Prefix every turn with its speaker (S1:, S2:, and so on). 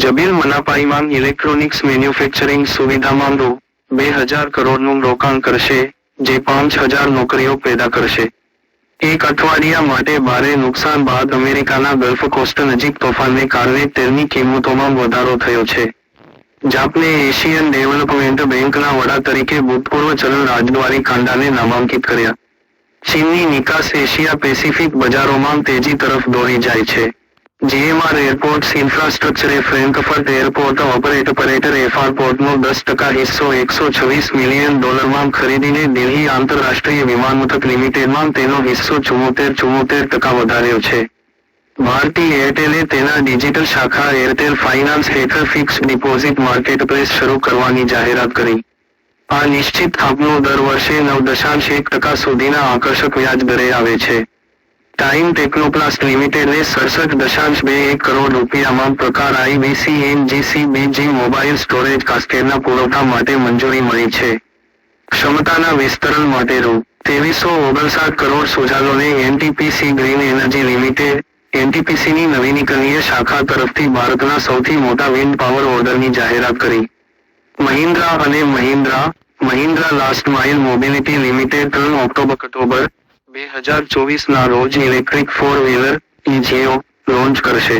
S1: જબીલ મનાપાઈમાં electronics manufacturing સુવિધામાં રૂ. 2,000 કરોડનું રોકાણ કરશે, જે 5,000 નોકરીઓ પેદા કરશે. એક અઠવાડિયા માટે ભારે નુકસાન બાદ અમેરિકાના ગલ્ફ કોસ્ટ નજીક તોફાનને કારણે તેલની કિંમતોમાં વધારો થયો છે. જાપને એશિયન ડેવલપમેન્ટ બેંકના વડા તરીકે ભૂતપૂર્વ ચલણ રાજદ્વારી કાંડાને નામાંકિત કર્યા. ચીનની નિકાસ એશિયા પેસિફિક બજારોમાં તેજી તરફ દોરી જાય છે. GMR એરપોર્ટ્સ ઇન્ફ્રાસ્ટ્રક્ચરે ફ્રેન્કફર્ટ એરપોર્ટ ઓપરેટર એરપોર્ટનો 10% હિસ્સો $126 મિલિયન ખરીદીને દિલ્હી આંતરરાષ્ટ્રીય વિમાનમથક લિમિટેડમાં તેનો હિસ્સો 74% વધાર્યો છે. ભારતી એરટેલે તેના ડિજિટલ શાખા એરટેલ ફાઇનાન્સ હેઠળ ફિક્સ્ડ ડિપોઝિટ માર્કેટપ્લેસ શરૂ કરવાની જાહેરાત કરી. આ નિશ્ચિત થાપણો દર વર્ષે 9.1% સુધીના આકર્ષક વ્યાજ દરે આવે છે. ટાઈમ ટેકનોપ્લાસ્ટ લિમિટેડને 67.21 કરોડ રૂપિયામાં પ્રકાર IBC-NGC-BG મોબાઈલ સ્ટોરેજ કાસ્કેડના પુરવઠા માટે મંજૂરી મળી છે. ક્ષમતાના વિસ્તરણ માટે રૂ. 2359 કરોડ સુજાલોને NTPC ગ્રીન એનર્જી લિમિટેડ NTPCની નવીનીકરણીય શાખા તરફથી ભારતના સૌથી મોટા વિન્ડ પાવર ઓર્ડરની જાહેરાત કરી. મહિન્દ્રા અને Mahindra last mile mobility limited 3 October 2024ના રોજ ઇલેક્ટ્રિક 4 વ્હીલર EGO લોન્ચ કરશે.